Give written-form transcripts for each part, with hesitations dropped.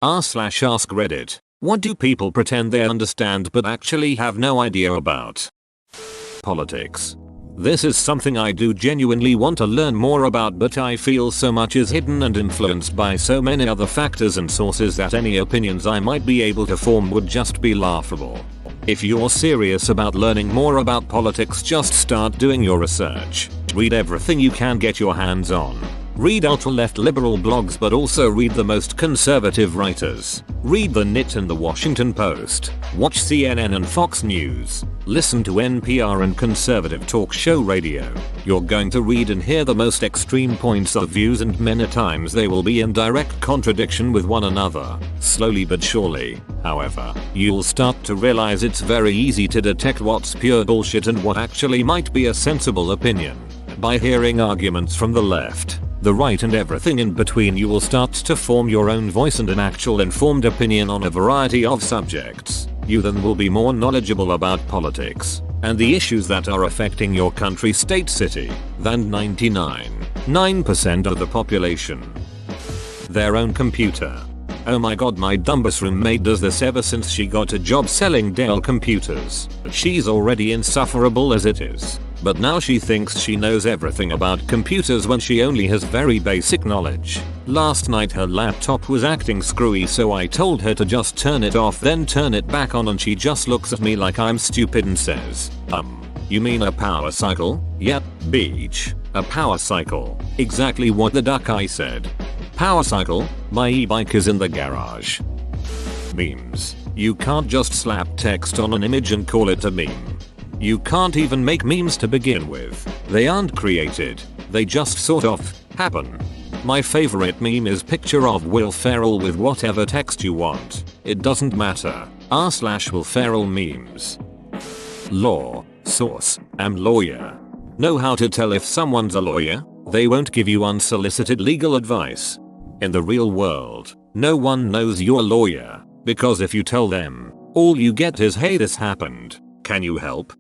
r/ask Reddit. What do people pretend they understand but actually have no idea about? Politics. This is something I do genuinely want to learn more about, but I feel so much is hidden and influenced by so many other factors and sources that any opinions I might be able to form would just be laughable. If you're serious about learning more about politics, just start doing your research. Read everything you can get your hands on. Read ultra-left liberal blogs, but also read the most conservative writers. Read The Nit and The Washington Post. Watch CNN and Fox News. Listen to NPR and conservative talk show radio. You're going to read and hear the most extreme points of views, and many times they will be in direct contradiction with one another. Slowly but surely, however, you'll start to realize it's very easy to detect what's pure bullshit and what actually might be a sensible opinion. By hearing arguments from the left, the right and everything in between, you will start to form your own voice and an actual informed opinion on a variety of subjects. You then will be more knowledgeable about politics and the issues that are affecting your country, state, city than 99% of the population. Their own computer. Oh my god, my dumbest roommate does this ever since she got a job selling Dell computers. She's already insufferable as it is, but now she thinks she knows everything about computers when she only has very basic knowledge. Last night her laptop was acting screwy, so I told her to just turn it off then turn it back on, and she just looks at me like I'm stupid and says, you mean a power cycle? Yep, beach. A power cycle. Exactly what the duck I said. Power cycle? My e-bike is in the garage. Memes. You can't just slap text on an image and call it a meme. You can't even make memes to begin with. They aren't created. They just sort of happen. My favorite meme is picture of Will Ferrell with whatever text you want. It doesn't matter. r/Will Ferrell memes. Law. Source. Am lawyer. Know how to tell if someone's a lawyer? They won't give you unsolicited legal advice. In the real world, no one knows you're a lawyer, because if you tell them, all you get is, hey, this happened. Can you help?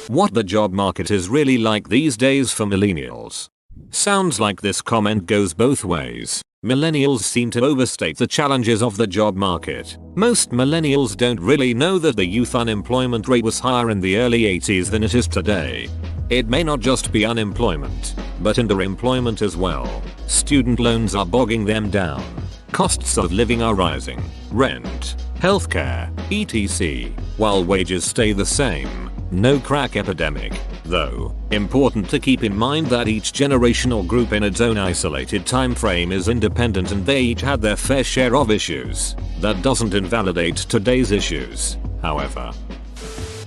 What the job market is really like these days for millennials. Sounds like this comment goes both ways. Millennials seem to overstate the challenges of the job market. Most millennials don't really know that the youth unemployment rate was higher in the early 80s than it is today. It may not just be unemployment, but underemployment as well. Student loans are bogging them down. Costs of living are rising. Rent, healthcare, etc. While wages stay the same. No crack epidemic, though. Important to keep in mind that each generation or group in its own isolated time frame is independent, and they each had their fair share of issues. That doesn't invalidate today's issues, however.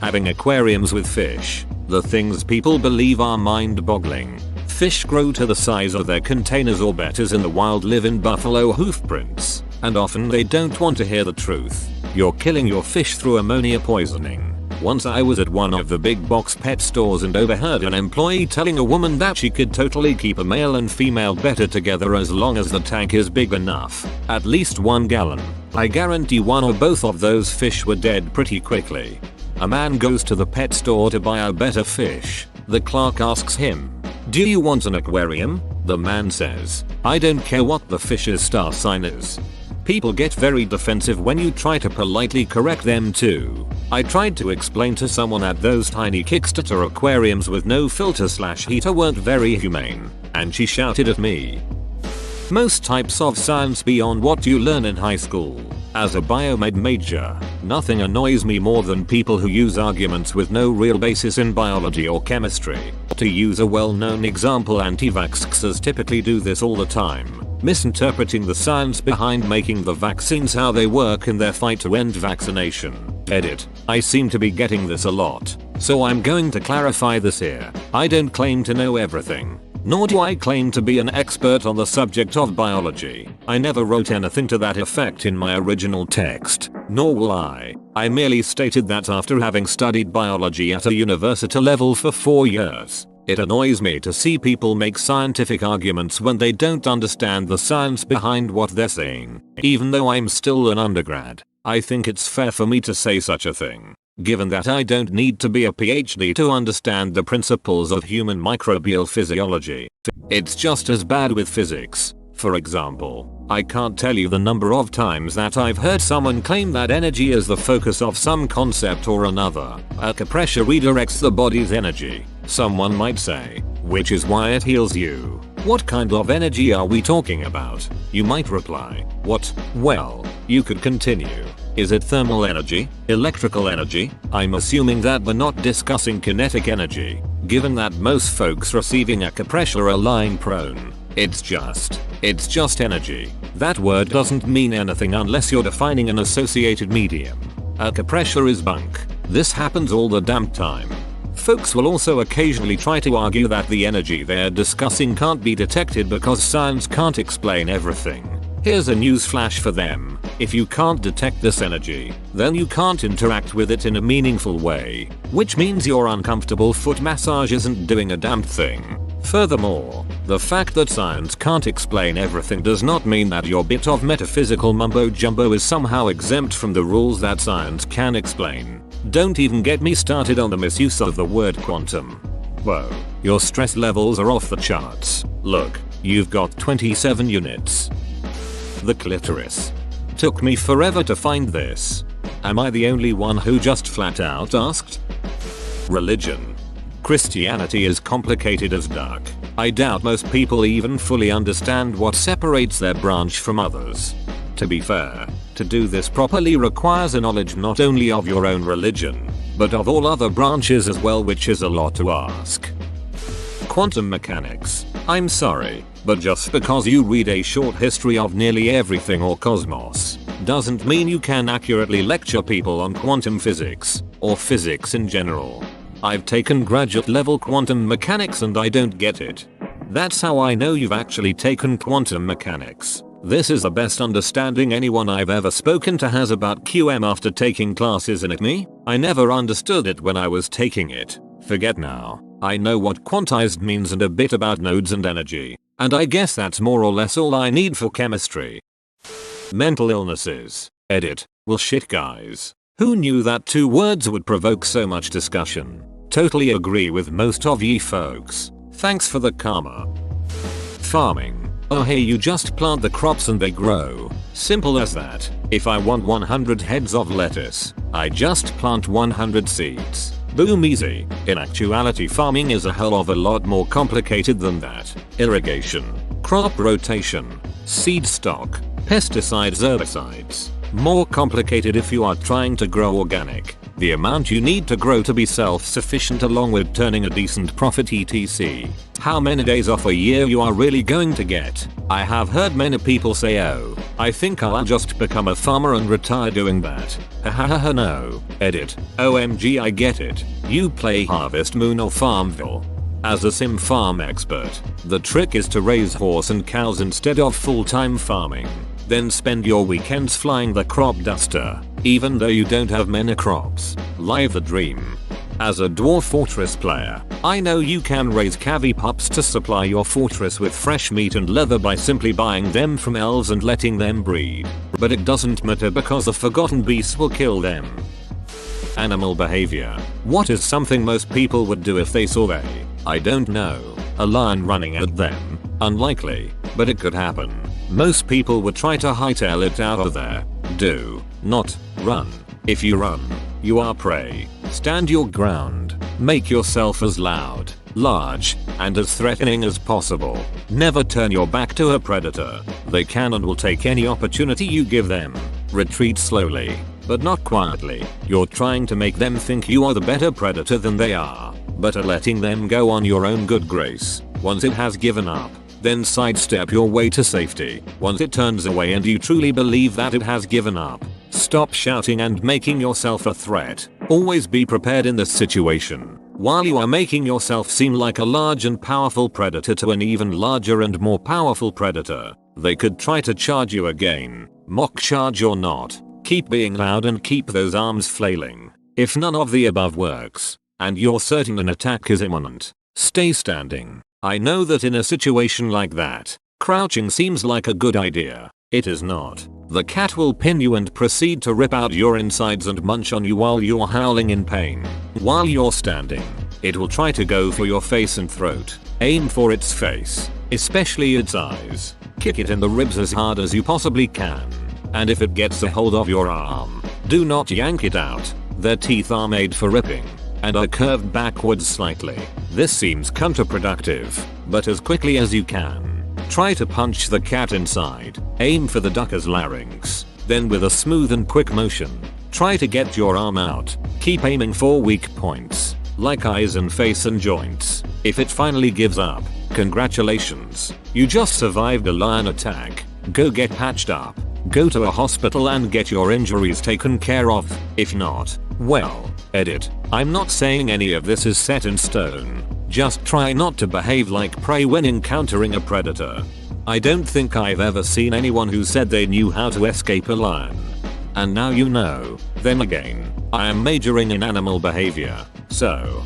Having aquariums with fish. The things people believe are mind-boggling. Fish grow to the size of their containers or betters in the wild, live in buffalo hoofprints, and often they don't want to hear the truth. You're killing your fish through ammonia poisoning. Once I was at one of the big box pet stores and overheard an employee telling a woman that she could totally keep a male and female better together as long as the tank is big enough. At least 1 gallon. I guarantee one or both of those fish were dead pretty quickly. A man goes to the pet store to buy a better fish. The clerk asks him, "Do you want an aquarium?" The man says, "I don't care what the fish's star sign is." People get very defensive when you try to politely correct them too. I tried to explain to someone that those tiny Kickstarter aquariums with no filter/heater weren't very humane, and she shouted at me. Most types of science beyond what you learn in high school. As a biomed major, nothing annoys me more than people who use arguments with no real basis in biology or chemistry. To use a well-known example, anti-vaxxers typically do this all the time, misinterpreting the science behind making the vaccines, how they work in their fight to end vaccination. Edit. I seem to be getting this a lot, so I'm going to clarify this here. I don't claim to know everything. Nor do I claim to be an expert on the subject of biology. I never wrote anything to that effect in my original text, nor will I. I merely stated that after having studied biology at a university level for 4 years, it annoys me to see people make scientific arguments when they don't understand the science behind what they're saying. Even though I'm still an undergrad, I think it's fair for me to say such a thing. Given that I don't need to be a PhD to understand the principles of human microbial physiology. It's just as bad with physics. For example, I can't tell you the number of times that I've heard someone claim that energy is the focus of some concept or another. Acupressure redirects the body's energy, someone might say, which is why it heals you. What kind of energy are we talking about? You might reply, what? Well, you could continue. Is it thermal energy? Electrical energy? I'm assuming that we're not discussing kinetic energy, given that most folks receiving acupressure are lying prone. It's just energy. That word doesn't mean anything unless you're defining an associated medium. Acupressure is bunk. This happens all the damn time. Folks will also occasionally try to argue that the energy they're discussing can't be detected because science can't explain everything. Here's a news flash for them. If you can't detect this energy, then you can't interact with it in a meaningful way, which means your uncomfortable foot massage isn't doing a damn thing. Furthermore, the fact that science can't explain everything does not mean that your bit of metaphysical mumbo jumbo is somehow exempt from the rules that science can explain. Don't even get me started on the misuse of the word quantum. Whoa, your stress levels are off the charts. Look, you've got 27 units. The clitoris. Took me forever to find this. Am I the only one who just flat out asked? Religion. Christianity is complicated as duck. I doubt most people even fully understand what separates their branch from others. To be fair, to do this properly requires a knowledge not only of your own religion, but of all other branches as well, which is a lot to ask. Quantum mechanics. I'm sorry, but just because you read a short history of nearly everything or cosmos, doesn't mean you can accurately lecture people on quantum physics, or physics in general. I've taken graduate level quantum mechanics and I don't get it. That's how I know you've actually taken quantum mechanics. This is the best understanding anyone I've ever spoken to has about QM after taking classes in it. Me? I never understood it when I was taking it. Forget now. I know what quantized means and a bit about nodes and energy. And I guess that's more or less all I need for chemistry. Mental illnesses. Edit. Well shit guys. Who knew that two words would provoke so much discussion? Totally agree with most of ye folks. Thanks for the karma. Farming. Oh hey, you just plant the crops and they grow. Simple as that. If I want 100 heads of lettuce, I just plant 100 seeds. Boom, easy. In actuality, farming is a hell of a lot more complicated than that. Irrigation, crop rotation, seed stock, pesticides, herbicides. More complicated if you are trying to grow organic. The amount you need to grow to be self-sufficient along with turning a decent profit etc. How many days off a year you are really going to get. I have heard many people say, oh, I think I'll just become a farmer and retire doing that. Hahaha no. Edit. OMG I get it. You play Harvest Moon or Farmville. As a sim farm expert, the trick is to raise horse and cows instead of full-time farming. Then spend your weekends flying the crop duster, even though you don't have many crops. Live the dream. As a Dwarf Fortress player, I know you can raise cavi pups to supply your fortress with fresh meat and leather by simply buying them from elves and letting them breed. But it doesn't matter because the forgotten beasts will kill them. Animal behavior. What is something most people would do if they saw I don't know, a lion running at them? Unlikely, but it could happen. Most people would try to hightail it out of there. Do not run. If you run, you are prey. Stand your ground. Make yourself as loud, large, and as threatening as possible. Never turn your back to a predator. They can and will take any opportunity you give them. Retreat slowly, but not quietly. You're trying to make them think you are the better predator than they are, but are letting them go on your own good grace. Once it has given up, then sidestep your way to safety. Once it turns away and you truly believe that it has given up, stop shouting and making yourself a threat. Always be prepared in this situation. While you are making yourself seem like a large and powerful predator to an even larger and more powerful predator, they could try to charge you again. Mock charge or not, keep being loud and keep those arms flailing. If none of the above works, and you're certain an attack is imminent, stay standing. I know that in a situation like that, crouching seems like a good idea. It is not. The cat will pin you and proceed to rip out your insides and munch on you while you're howling in pain. While you're standing, it will try to go for your face and throat. Aim for its face, especially its eyes. Kick it in the ribs as hard as you possibly can. And if it gets a hold of your arm, do not yank it out. Their teeth are made for ripping and are curved backwards slightly. This seems counterproductive, but as quickly as you can, try to punch the cat inside. Aim for the ducker's larynx. Then with a smooth and quick motion, try to get your arm out. Keep aiming for weak points, like eyes and face and joints. If it finally gives up, congratulations, you just survived a lion attack. Go get patched up. Go to a hospital and get your injuries taken care of. If not, well, edit. I'm not saying any of this is set in stone. Just try not to behave like prey when encountering a predator. I don't think I've ever seen anyone who said they knew how to escape a lion. And now you know. Then again, I am majoring in animal behavior, so.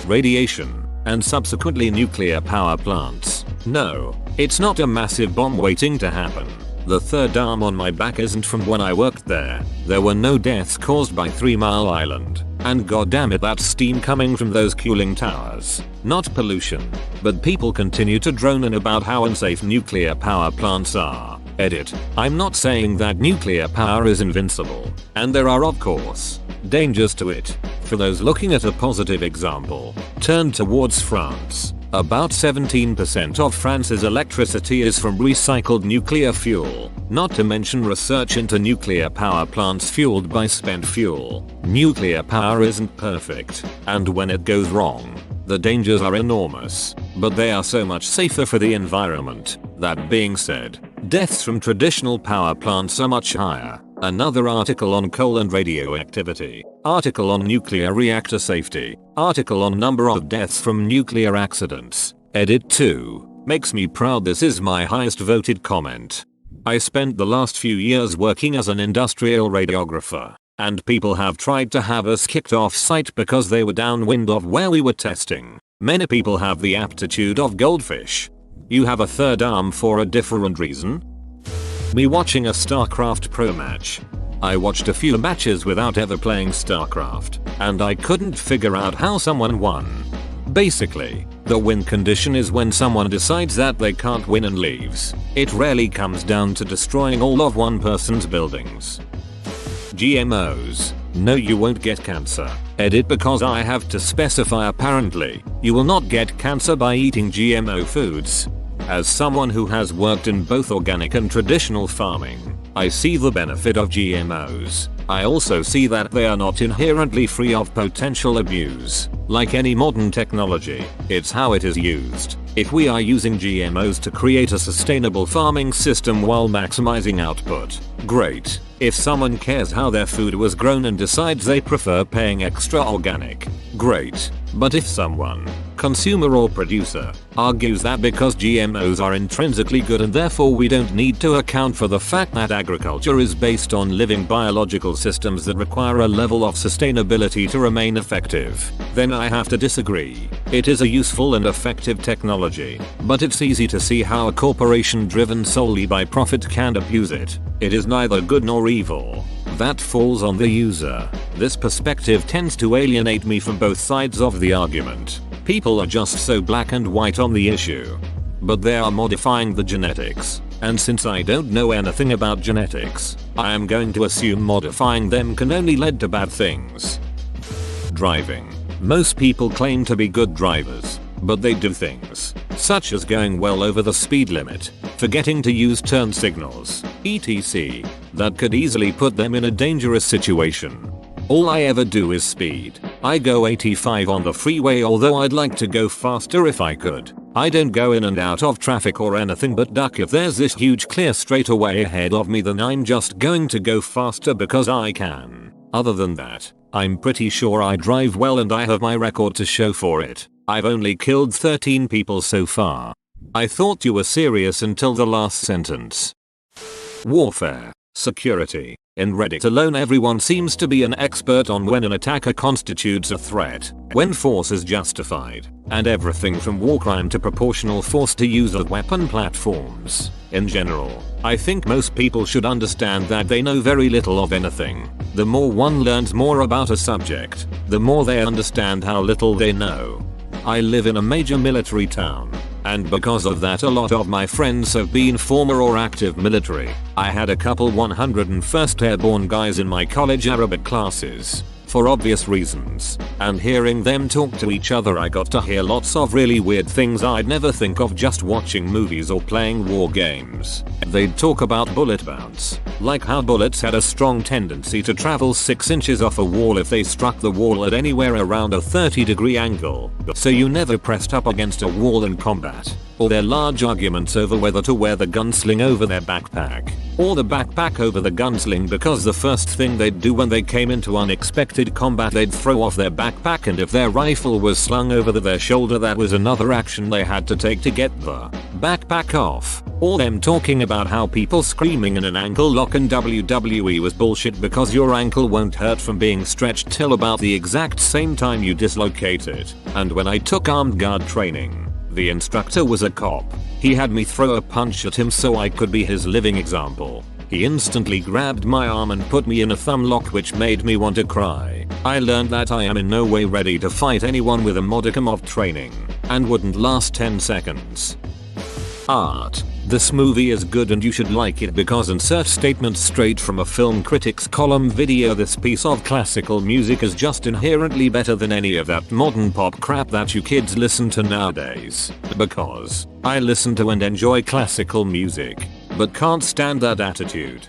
Radiation, and subsequently nuclear power plants. No, it's not a massive bomb waiting to happen. The third arm on my back isn't from when I worked there. There were no deaths caused by 3 Mile Island. And goddammit, that's steam coming from those cooling towers. Not pollution. But people continue to drone on about how unsafe nuclear power plants are. Edit. I'm not saying that nuclear power is invincible. And there are, of course, dangers to it. For those looking at a positive example, turn towards France. About 17% of France's electricity is from recycled nuclear fuel, not to mention research into nuclear power plants fueled by spent fuel. Nuclear power isn't perfect, and when it goes wrong, the dangers are enormous, but they are so much safer for the environment. That being said, deaths from traditional power plants are much higher. Another article on coal and radioactivity. Article on nuclear reactor safety. Article on number of deaths from nuclear accidents. Edit 2. Makes me proud this is my highest voted comment. I spent the last few years working as an industrial radiographer, and people have tried to have us kicked off site because they were downwind of where we were testing. Many people have the aptitude of goldfish. You have a third arm for a different reason? Me watching a StarCraft Pro match. I watched a few matches without ever playing StarCraft, and I couldn't figure out how someone won. Basically, the win condition is when someone decides that they can't win and leaves. It rarely comes down to destroying all of one person's buildings. GMOs. No, you won't get cancer. Edit, because I have to specify apparently. You will not get cancer by eating GMO foods. As someone who has worked in both organic and traditional farming, I see the benefit of GMOs. I also see that they are not inherently free of potential abuse. Like any modern technology, it's how it is used. If we are using GMOs to create a sustainable farming system while maximizing output, great. If someone cares how their food was grown and decides they prefer paying extra organic, great. But if someone, consumer or producer, argues that because GMOs are intrinsically good and therefore we don't need to account for the fact that agriculture is based on living biological systems that require a level of sustainability to remain effective, then I have to disagree. It is a useful and effective technology, but it's easy to see how a corporation driven solely by profit can abuse it. It is neither good nor evil. That falls on the user. This perspective tends to alienate me from both sides of the argument. People are just so black and white on the issue. But they are modifying the genetics, and since I don't know anything about genetics, I am going to assume modifying them can only lead to bad things. Driving. Most people claim to be good drivers, but they do things, such as going well over the speed limit, forgetting to use turn signals, etc., that could easily put them in a dangerous situation. All I ever do is speed. I go 85 on the freeway, although I'd like to go faster if I could. I don't go in and out of traffic or anything but duck if there's this huge clear straightaway ahead of me, then I'm just going to go faster because I can. Other than that, I'm pretty sure I drive well and I have my record to show for it. I've only killed 13 people so far. I thought you were serious until the last sentence. Warfare. Security. In Reddit alone, everyone seems to be an expert on when an attacker constitutes a threat, when force is justified, and everything from war crime to proportional force to use of weapon platforms. In general, I think most people should understand that they know very little of anything. The more one learns more about a subject, the more they understand how little they know. I live in a major military town, and because of that a lot of my friends have been former or active military. I had a couple 101st Airborne guys in my college Arabic classes, for obvious reasons, and hearing them talk to each other I got to hear lots of really weird things I'd never think of just watching movies or playing war games. They'd talk about bullet bounce, like how bullets had a strong tendency to travel 6 inches off a wall if they struck the wall at anywhere around a 30-degree angle, so you never pressed up against a wall in combat. Or their large arguments over whether to wear the gunsling over their backpack, or the backpack over the gunsling, because the first thing they'd do when they came into unexpected combat they'd throw off their backpack, and if their rifle was slung over their shoulder that was another action they had to take to get the backpack off. Or them talking about how people screaming in an ankle lock in WWE was bullshit because your ankle won't hurt from being stretched till about the exact same time you dislocate it. And when I took armed guard training, the instructor was a cop. He had me throw a punch at him so I could be his living example. He instantly grabbed my arm and put me in a thumb lock, which made me want to cry. I learned that I am in no way ready to fight anyone with a modicum of training, and wouldn't last 10 seconds. Art. This movie is good and you should like it because insert statement straight from a film critics column video. This piece of classical music is just inherently better than any of that modern pop crap that you kids listen to nowadays. Because I listen to and enjoy classical music, but can't stand that attitude.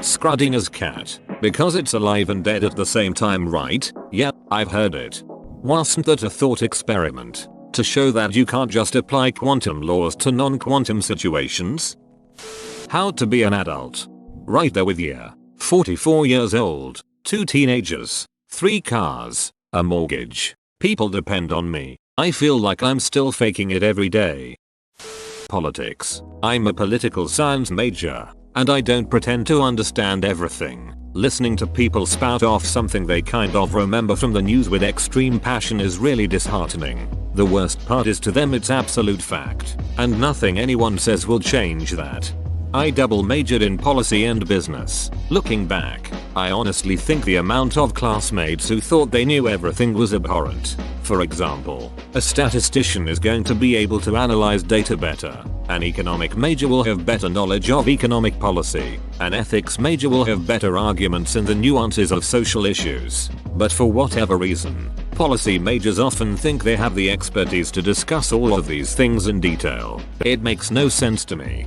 Schrodinger's cat. Because it's alive and dead at the same time, right? Yeah, I've heard it. Wasn't that a thought experiment? To show that you can't just apply quantum laws to non-quantum situations? How to be an adult. Right there with you. 44 years old, 2 teenagers, 3 cars, a mortgage. People depend on me. I feel like I'm still faking it every day. Politics. I'm a political science major, and I don't pretend to understand everything. Listening to people spout off something they kind of remember from the news with extreme passion is really disheartening. The worst part is to them it's absolute fact, and nothing anyone says will change that. I double majored in policy and business. Looking back, I honestly think the amount of classmates who thought they knew everything was abhorrent. For example, a statistician is going to be able to analyze data better. An economic major will have better knowledge of economic policy. An ethics major will have better arguments in the nuances of social issues. But for whatever reason, policy majors often think they have the expertise to discuss all of these things in detail. It makes no sense to me.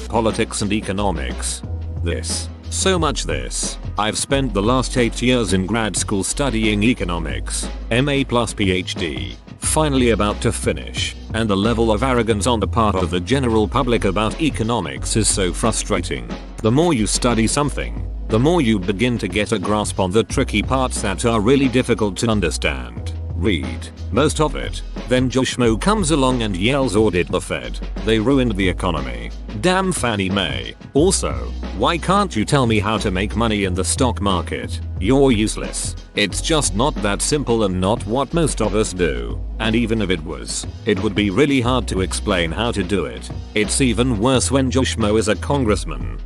Politics and economics. So much this. I've spent the last 8 years in grad school studying economics, MA plus PhD, finally about to finish, and the level of arrogance on the part of the general public about economics is so frustrating. The more you study something, the more you begin to get a grasp on the tricky parts that are really difficult to understand. Read most of it. Then Joe Schmo comes along and yells, audit the Fed. They ruined the economy. Damn Fannie Mae. Also, why can't you tell me how to make money in the stock market? You're useless. It's just not that simple and not what most of us do. And even if it was, it would be really hard to explain how to do it. It's even worse when Joe Schmo is a congressman.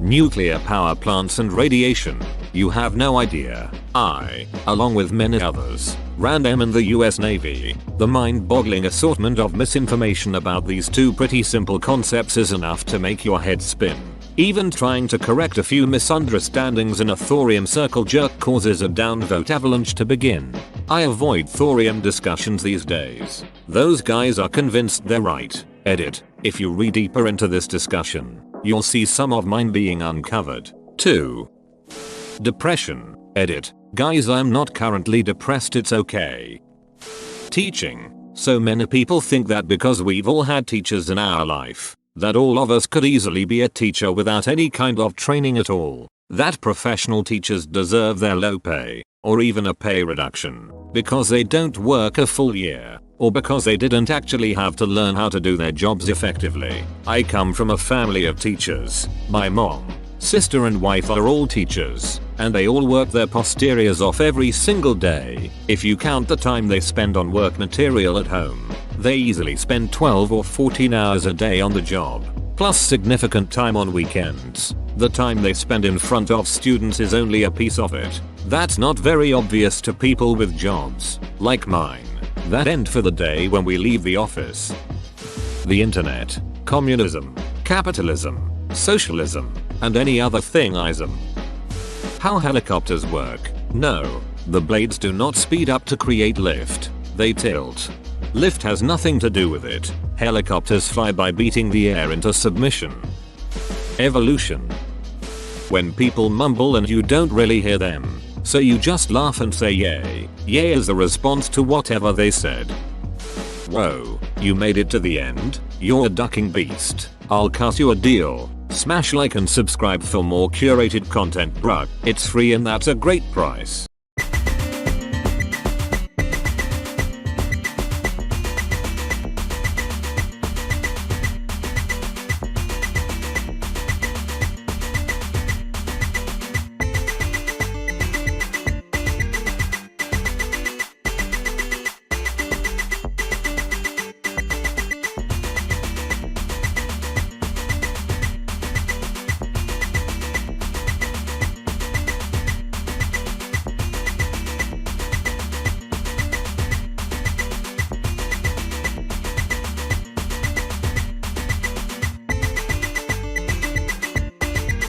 Nuclear power plants and radiation. You have no idea. I, along with many others, ran them in the US Navy. The mind-boggling assortment of misinformation about these two pretty simple concepts is enough to make your head spin. Even trying to correct a few misunderstandings in a thorium circle jerk causes a downvote avalanche to begin. I avoid thorium discussions these days. Those guys are convinced they're right. Edit. If you read deeper into this discussion, you'll see some of mine being uncovered. 2. Depression. Edit. Guys, I'm not currently depressed, it's okay. Teaching. So many people think that because we've all had teachers in our life, that all of us could easily be a teacher without any kind of training at all. That professional teachers deserve their low pay, or even a pay reduction, because they don't work a full year, or because they didn't actually have to learn how to do their jobs effectively. I come from a family of teachers. My mom, sister and wife are all teachers, and they all work their posteriors off every single day. If you count the time they spend on work material at home, they easily spend 12 or 14 hours a day on the job, plus significant time on weekends. The time they spend in front of students is only a piece of it. That's not very obvious to people with jobs like mine. That end for the day when we leave the office. The internet, communism, capitalism, socialism, and any other thing-ism. How helicopters work? No, the blades do not speed up to create lift, they tilt. Lift has nothing to do with it. Helicopters fly by beating the air into submission. Evolution. When people mumble and you don't really hear them, so you just laugh and say yay. Yay is the response to whatever they said. Whoa, you made it to the end? You're a ducking beast. I'll cut you a deal. Smash like and subscribe for more curated content, bruh. It's free and that's a great price.